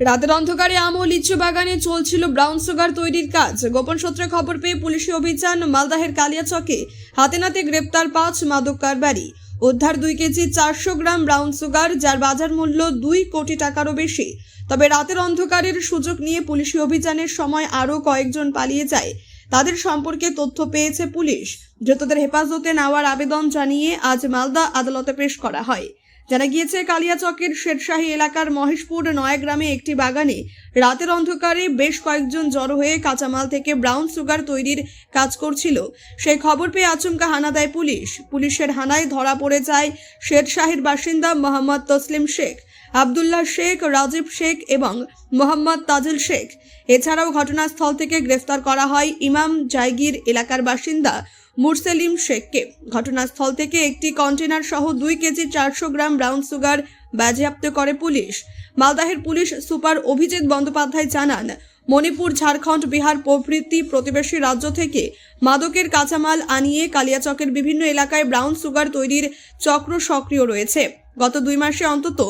রাতের অন্ধকারে আম ও লিচু বাগানে চলছিল ব্রাউন সুগার তৈরির কাজ। গোপন সূত্রে খবর পেয়ে পুলিশি অভিযান মালদাহের কালিয়াচকে। হাতে নাতে গ্রেপ্তার 5 মাদক কারবারি। উদ্ধার 2 কেজি 400 গ্রাম ব্রাউন সুগার, যার বাজার মূল্য 2 কোটি টাকারও বেশি। তবে রাতের অন্ধকারের সুযোগ নিয়ে পুলিশি অভিযানের সময় আরও কয়েকজন পালিয়ে যায়। তাদের সম্পর্কে তথ্য পেয়েছে পুলিশ। ধৃতদের হেফাজতে নেওয়ার আবেদন জানিয়ে আজ মালদা আদালতে পেশ করা হয়। জানা গিয়েছে, কালিয়াচকের শেরশাহী এলাকার মহেশপুর নয়াগ্রামে একটি বাগানে রাতের অন্ধকারে বেশ কয়েকজন জড়ো হয়ে কাঁচামাল থেকে ব্রাউন সুগার তৈরির কাজ করছিল। সেই খবর পেয়ে আচমকা হানা দেয় পুলিশ। পুলিশের হানায় ধরা পড়ে যায় শেরশাহীর বাসিন্দা মোহাম্মদ তসলিম শেখ, আব্দুল্লাহ শেখ, রাজীব শেখ এবং মোহাম্মদ তাজিল শেখ। এছাড়াও ঘটনাস্থল থেকে গ্রেফতার করা হয় ইমাম জায়গির এলাকার বাসিন্দা মুরসেলিম শেখকে। ঘটনাস্থল থেকে একটি কন্টেনার সহ 2 কেজি 400 গ্রাম ব্রাউন সুগার বাজেয়াপ্ত করে পুলিশ। মালদাহের পুলিশ সুপার অভিজিৎ বন্দ্যোপাধ্যায় জানান, মণিপুর, ঝাড়খণ্ড, বিহার প্রভৃতি প্রতিবেশী রাজ্য থেকে মাদকের কাঁচামাল আনিয়ে কালিয়াচকের বিভিন্ন এলাকায় ব্রাউন সুগার তৈরির চক্র সক্রিয় রয়েছে। গত 2 মাসে অন্তত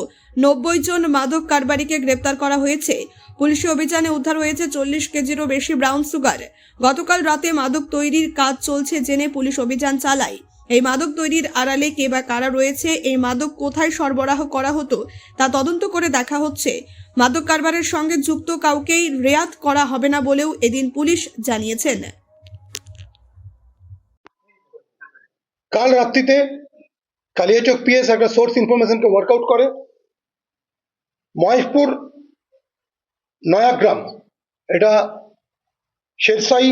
90 জন মাদক কারবারিকে গ্রেপ্তার করা হয়েছে। পুলিশি অভিযানে উদ্ধার হয়েছে 40 কেজিরও বেশি ব্রাউন সুগার। গতকাল রাতে মাদক তৈরির কাজ চলছে জেনে পুলিশ অভিযান চালায়। এই মাদক তৈরির আড়ালে কে বা কারা রয়েছে, এই মাদক কোথায় সরবরাহ করা হতো তা তদন্ত করে দেখা হচ্ছে। মাদক কারবারের সঙ্গে যুক্ত কাউকেই রেয়াত করা হবে না বলেও এদিন পুলিশ জানিয়েছেন। কাল রাত্রিতে কালিয়াচক পিএস একটা সোর্স ইনফরমেশনকে ওয়ার্কআউট করে মহেশপুর নয়াগ্রাম, এটা শেরশাহী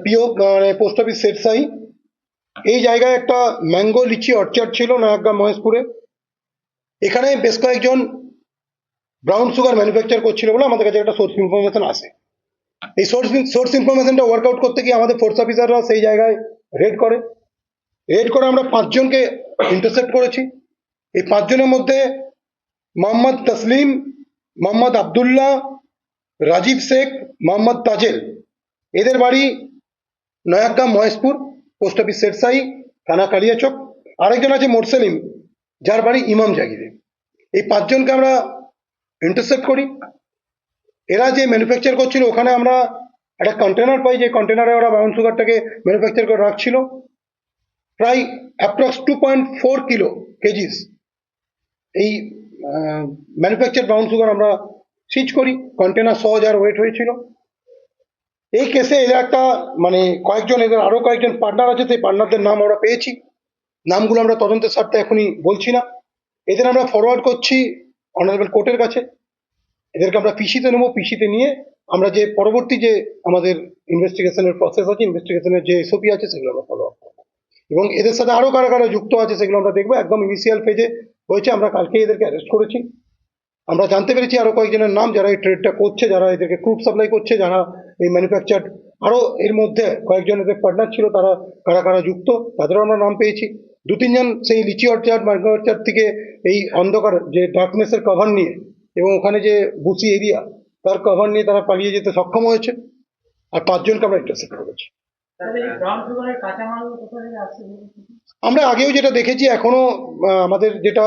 পিও মানে পোস্ট অফিস শেরশাহী, এই জায়গায় একটা ম্যাঙ্গো লিচি অর্চার্ড ছিল নয়াগ্রাম মহেশপুরে। এখানে বেশ কয়েকজন ব্রাউন সুগার ম্যানুফ্যাকচার করছিল বলে আমাদের কাছে একটা সোর্স ইনফরমেশন আসে। এই সোর্স ইনফরমেশনটা ওয়ার্কআউট করতে গিয়ে আমাদের ফোর্স অফিসাররা সেই জায়গায় রেড করে আমরা 5 জনকে ইন্টারসেপ্ট করেছি। এই 5 জনের মধ্যে মোহাম্মদ তসলিম, মোহাম্মদ আব্দুল্লাহ, রাজীব শেখ, মোহাম্মদ তাজেল, এদের বাড়ি নয়াগ্রাম মহেশপুর, পোস্ট অফিস শেরশাহী, থানা কালিয়াচক। আরেকজন আছে মুরসেলিম, যার বাড়ি ইমাম জাগিরে। এই 5 জনকে আমরা ইন্টারসেপ্ট করি। এরা যে ম্যানুফ্যাকচার করছিল ওখানে আমরা একটা কন্টেনার পাই, যে কন্টেনারে ওরা ব্রাউন সুগারটাকে ম্যানুফ্যাকচার করে রাখছিল। প্রায় অ্যাপ্রক্স 2.4 কেজিস এই ম্যানুফ্যাকচার ব্রাউন সুগার আমরা সিজ করি, কন্টেনার সহ যার ওয়েট হয়েছিল। এই কেসে এদের একটা মানে কয়েকজন, এদের আরো কয়েকজন পার্টনার আছে, সেই পার্টনারদের নাম আমরা পেয়েছি। নামগুলো আমরা তদন্তের স্বার্থে এখনই বলছি না। এদের আমরা ফরওয়ার্ড করছি অনারেবল কোর্টের কাছে। এদেরকে আমরা পিসিতে নেবো, পিসিতে নিয়ে আমরা যে পরবর্তী যে আমাদের ইনভেস্টিগেশনের প্রসেস আছে, ইনভেস্টিগেশনের যে এসওপি আছে, সেগুলো আমরা ফলো আপ করবো এবং এদের সাথে আরো কারা কারা যুক্ত আছে সেগুলো আমরা দেখবো। একদম ইনিশিয়াল ফেজে হয়েছে, আমরা কালকে এদেরকে অ্যারেস্ট করেছি। আমরা জানতে পেরেছি আরো কয়েকজনের নাম, যারা এই ট্রেডটা করছে, যারা এদেরকে ক্রুড সাপ্লাই করছে, যারা এই ম্যানুফ্যাকচার, আরো এর মধ্যে কয়েকজন এদের পার্টনার ছিল, তারা কারা কারা যুক্ত তাদেরও আমরা নাম পেয়েছি। 2-3 জন সেই লিচি অর্চার্ড, ম্যাঙ্গো অর্চার্ড থেকে এই অন্ধকার যে ডার্কনেসের কভার নিয়ে এবং ওখানে যে বুসি এরিয়া তার কভার নিয়ে তারা পালিয়ে যেতে সক্ষম হয়েছে। আর 5 জনকে আমরা ইন্টারসেপ্ট করেছি। আমরা আগেও যেটা দেখেছি, এখনো আমাদের যেটা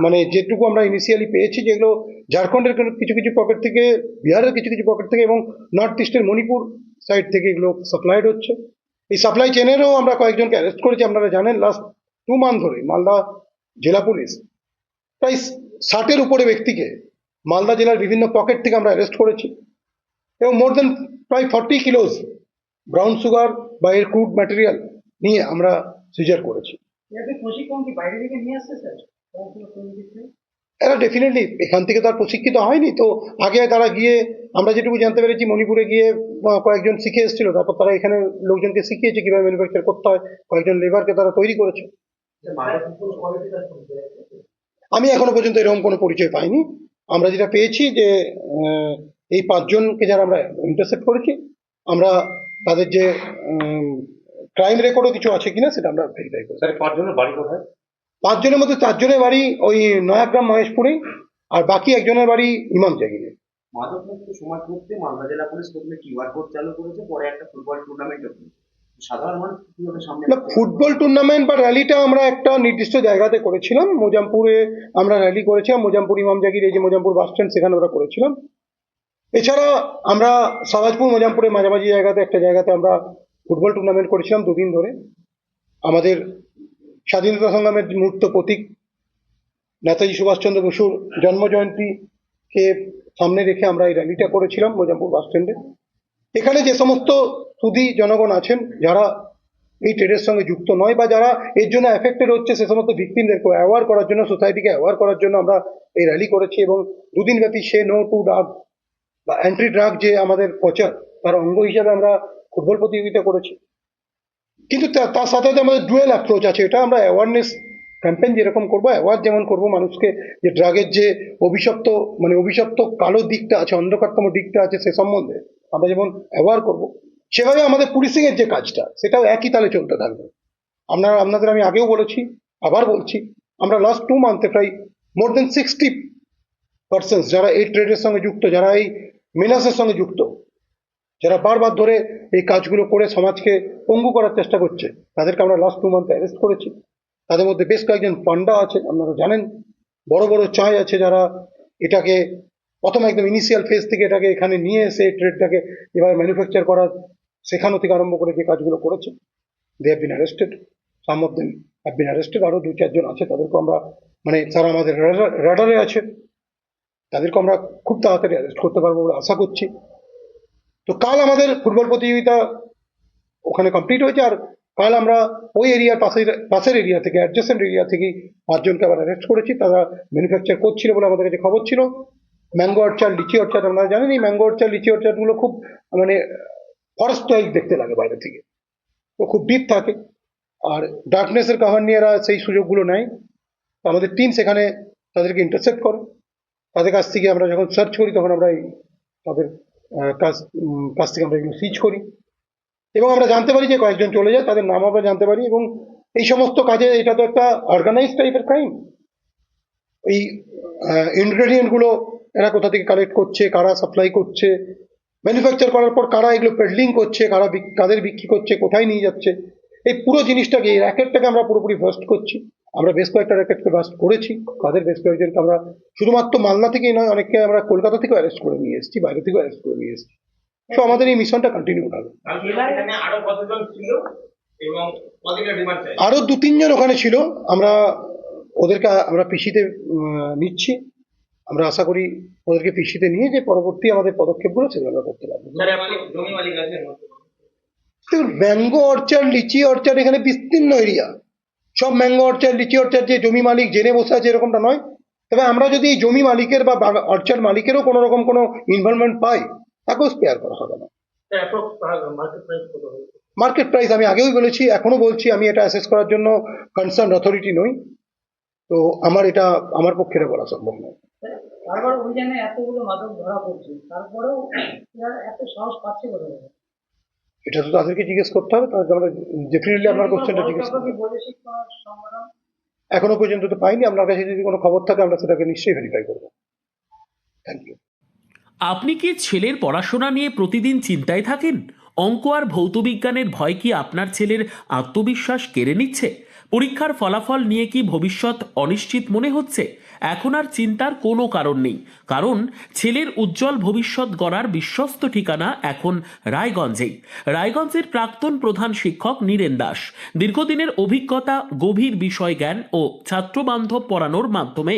মানে যেটুকু আমরা ইনিশিয়ালি পেয়েছি, যেগুলো ঝাড়খণ্ডের কিছু কিছু পকেট থেকে, বিহারের কিছু কিছু পকেট থেকে এবং নর্থ ইস্টের মণিপুর সাইড থেকে এগুলো সাপ্লাইড হচ্ছে। এই সাপ্লাই চেনেরও আমরা কয়েকজনকে অ্যারেস্ট করেছি। আপনারা জানেন লাস্ট 2 মান্থ ধরে মালদা জেলা পুলিশ প্রায় 60-এর উপরে ব্যক্তিকে মালদা জেলার বিভিন্ন পকেট থেকে আমরা অ্যারেস্ট করেছি এবং মোর দেন প্রায় 40 কিলোস ব্রাউন সুগার বা এর ক্রুড ম্যাটেরিয়াল নিয়ে আমরা সিজার করেছি। এরা ডেফিনেটলি এখান থেকে তার প্রশিক্ষিত হয়নি তো। আগে তারা গিয়ে, আমরা যেটুকু জানতে পেরেছি, মণিপুরে গিয়ে কয়েকজন শিখে এসেছিল, তারপর তারা এখানে লোকজনকে শিখিয়েছে কিভাবে ম্যানুফ্যাকচার করতে হয়, কয়েকজন লেবারকে তারা তৈরি করেছে। আমি এখনো পর্যন্ত এরকম কোনো পরিচয় পাইনি। আমরা যেটা পেয়েছি যে এই 5 জনকে যারা আমরা ইন্টারসেপ্ট করেছি, আমরা তাদের যে ক্রাইম রেকর্ডও কিছু আছে কিনা সেটা আমরা ভেরিফাই করি। 5 জনের বাড়ি কোথায়? 5 জনের মধ্যে 4 জনের বাড়ি ওই নয়াগ্রাম মহেশপুরে, আর বাকি 1 জনের বাড়ি ইমাম জাগিরে। মাদক মুক্ত সমাজ করতে মালদা জেলা পুলিশ প্রথমে কিউআর কোড চালু করেছে, পরে একটা ফুটবল টুর্নামেন্ট হয়েছে। সাধারণ মানুষ কিভাবে সামনে? ফুটবল টুর্নামেন্ট বা র্যালিটা আমরা একটা নির্দিষ্ট জায়গাতে করেছিলাম। মোজামপুরে আমরা র্যালি করেছিলাম, মোজামপুর ইমাম জাগির, এই যে মোজামপুর বাস স্ট্যান্ড, সেখানে আমরা করেছিলাম। এছাড়া আমরা সাবাজপুর মজামপুরের মাঝামাঝি জায়গাতে একটা জায়গাতে আমরা ফুটবল টুর্নামেন্ট করেছিলাম 2 দিন ধরে। আমাদের স্বাধীনতা সংগ্রামের মূর্ত প্রতীক নেতাজি সুভাষচন্দ্র বসুর জন্মজয়ন্তীকে সামনে রেখে আমরা এই র্যালিটা করেছিলাম মজামপুর বাস স্ট্যান্ডে। এখানে যে সমস্ত সুধী জনগণ আছেন যারা এই ট্রেডের সঙ্গে যুক্ত নয় বা যারা এর জন্য এফেক্টেড হচ্ছে, সে সমস্ত ভিকটিমদেরকে অ্যাওয়ার করার জন্য, সোসাইটিকে অ্যাওয়ার করার জন্য আমরা এই র্যালি করেছি। এবং 2 দিন ব্যাপী সে নো টু ড্রাগ বা অ্যান্টি ড্রাগ যে আমাদের প্রচার, তার অঙ্গ হিসাবে আমরা ফুটবল প্রতিযোগিতা করেছি। কিন্তু তার সাথে সাথে আমাদের ডুয়েল অ্যাপ্রোচ আছে। এটা আমরা অ্যাওয়ারনেস ক্যাম্পেইন যেরকম করবো, অ্যাওয়ার যেমন করবো মানুষকে যে ড্রাগের যে অভিশপ্ত কালো দিকটা আছে, অন্ধকারতম দিকটা আছে, সে সম্বন্ধে আমরা যেমন অ্যাওয়ার করবো, সেভাবে আমাদের পুলিশিং এর যে কাজটা সেটাও একই তালে চলতে থাকবে। আপনাদের আমি আগেও বলেছি, আবার বলছি, আমরা লাস্ট 2 মান্থে প্রায় মোর দেন 60 পার্সন যারা এই ট্রেডের সঙ্গে যুক্ত, যারা এই মেনাসের সঙ্গে যুক্ত, যারা বারবার ধরে এই কাজগুলো করে সমাজকে পঙ্গু করার চেষ্টা করছে, তাদেরকে আমরা লাস্ট 2 মান্থে অ্যারেস্ট করেছি। তাদের মধ্যে বেশ কয়েকজন পান্ডা আছে, আপনারা জানেন, বড় বড় চায় আছে, যারা এটাকে প্রথম একদম ইনিশিয়াল ফেজ থেকে এটাকে এখানে নিয়ে এসে ট্রেডটাকে এবার ম্যানুফ্যাকচার করা শেখানো থেকে আরম্ভ করে যে কাজগুলো করেছে, they have been arrested, some of them have been arrested. আরো 2-4 জন আছে, তাদেরকে আমরা তারা আমাদের রাডারে আছে, তাদেরকে আমরা খুব তাড়াতাড়ি অ্যারেস্ট করতে পারবো বলে আশা করছি। তো কাল আমাদের ফুটবল প্রতিযোগিতা ওখানে কমপ্লিট হয়েছে, আর কাল আমরা ওই এরিয়ার পাশের এরিয়া থেকে, অ্যাডজেসেন্ট এরিয়া থেকে 5 জনকে আবার অ্যারেস্ট করেছি। তারা ম্যানুফ্যাকচার করছিল বলে আমাদের কাছে খবর ছিল। ম্যাঙ্গো অর্চার্ড, লিচি অর্চার্ড, আপনারা জানেন এই ম্যাঙ্গো অর্চার্ড, লিচি অর্চার্ডগুলো খুব ফরেস্ট টাইপ দেখতে লাগে বাইরে থেকে, তো খুব ডিপ থাকে, আর ডার্কনেসের কাভার নিয়ে এরা সেই সুযোগগুলো নেয়। আমাদের টিম সেখানে তাদেরকে ইন্টারসেপ্ট করে, তাদের কাছ থেকে আমরা যখন সার্চ করি তখন আমরা তাদের কাছ থেকে আমরা এগুলো সিজ করি এবং আমরা জানতে পারি যে কয়েকজন চলে যায়, তাদের নাম আমরা জানতে পারি। এবং এই সমস্ত কাজে এটা তো একটা অর্গানাইজ টাইপের ক্রাইম। এই ইনগ্রেডিয়েন্ট গুলো এরা কোথা থেকে কালেক্ট করছে, কারা সাপ্লাই করছে, ম্যানুফ্যাকচার করার পর কারা এগুলো পেডলিং করছে, কাদের বিক্রি করছে, কোথায় নিয়ে যাচ্ছে, এই পুরো জিনিসটাকে, এই র্যাকেটটাকে আমরা পুরোপুরি বাস্ট করছি। আমরা বেশ কয়েকটা র্যাকেটকে বাস্ট করেছি, তাদের বেশ কয়েকজনকে আমরা শুধুমাত্র মালদা থেকেই নয়, অনেককে আমরা কলকাতা থেকেও অ্যারেস্ট করে নিয়ে এসেছি, বাইরে থেকেও অ্যারেস্ট করে নিয়ে এসেছি। তো আমাদের এই মিশনটা কন্টিনিউ হবে। আরো 2-3 জন ওখানে ছিল, ওদেরকে আমরা পিসিতে নিচ্ছি। আমরা আশা করি ওদেরকে পিসিতে নিয়ে যে পরবর্তী আমাদের পদক্ষেপগুলো সেগুলো আমরা করতে পারবো। দেখুন, ম্যাঙ্গো অর্চার্ড, লিচি অর্চার্ড এখানে বিস্তীর্ণ এরিয়া, সব ম্যাঙ্গো অর্চার্ড, লিচি অর্চার্ড যে জমি মালিক জেনে বসে আছে এরকমটা নয়। তবে আমরা যদি এই জমি মালিকের বা অর্চার্ড মালিকেরও কোনো রকম কোনো ইনভলভমেন্ট পাই, তাকেও স্পেয়ার করা হবে না। মার্কেট প্রাইস আমি আগেও বলেছি, এখনো বলছি, আমি এটা অ্যাসেস করার জন্য কনসার্ন অথরিটি নই, তো আমার পক্ষে এটা বলা সম্ভব নয়। বারবার অভিযানে এতগুলো মাদক ধরা পড়ছে, তারপরেও এত সাহস পাচ্ছে কোথায়? এটা তো তাদেরকে জিজ্ঞেস করতে হবে, তাদেরকে আমরা ডেফিনেটলি আপনার কোশ্চেনটা জিজ্ঞেস করব। এখনো পর্যন্ত তো পাইনি, আপনার কাছে যদি কোনো খবর থাকে আমরা সেটাকে নিশ্চয়ই ভেরিফাই করবো। Thank you. আপনি কি ছেলের পড়াশোনা নিয়ে প্রতিদিন চিন্তায় থাকেন? অঙ্ক আর ভৌতবিজ্ঞানের ভয় কি আপনার ছেলের আত্মবিশ্বাস কেড়ে নিচ্ছে? পরীক্ষার ফলাফল নিয়ে কি ভবিষ্যৎ অনিশ্চিত মনে হচ্ছে? এখন আর চিন্তার কোনো কারণ নেই, কারণ ছেলের উজ্জ্বল ভবিষ্যৎ গড়ার বিশ্বস্ত ঠিকানা এখন রায়গঞ্জেই। রায়গঞ্জের প্রাক্তন প্রধান শিক্ষক নীরেন দাস দীর্ঘদিনের অভিজ্ঞতা, গভীর বিষয় জ্ঞান ও ছাত্রবান্ধব পড়ানোর মাধ্যমে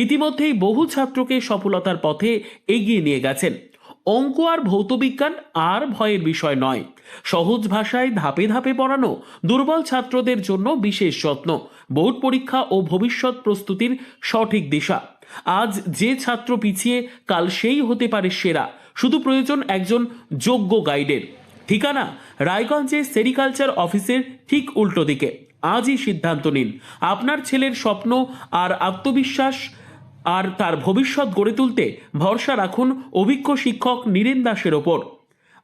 ইতিমধ্যেই বহু ছাত্রকে সফলতার পথে এগিয়ে নিয়ে গেছেন। অঙ্ক আর ভৌতবিজ্ঞান আর ভয়ের বিষয় নয়, সহজ ভাষায় ধাপে ধাপে পড়ানো, দুর্বল ছাত্রদের জন্য বিশেষ যত্ন, বোর্ড পরীক্ষা ও ভবিষ্যৎ প্রস্তুতির সঠিক দিশা। আজ যে ছাত্র পিছিয়ে, কাল সেই হতে পারে সেরা, শুধু প্রয়োজন একজন যোগ্য গাইডের। ঠিকানা রায়গঞ্জে সেরিকালচার অফিসের ঠিক উল্টো দিকে। আজই সিদ্ধান্ত নিন, আপনার ছেলের স্বপ্ন আর আত্মবিশ্বাস আর তার ভবিষ্যৎ গড়ে তুলতে ভরসা রাখুন অভিজ্ঞ শিক্ষক নীরেন দাসের ওপর।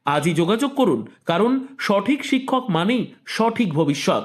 আজই যোগাযোগ করুন, কারণ সঠিক শিক্ষক মানেই সঠিক ভবিষ্যৎ।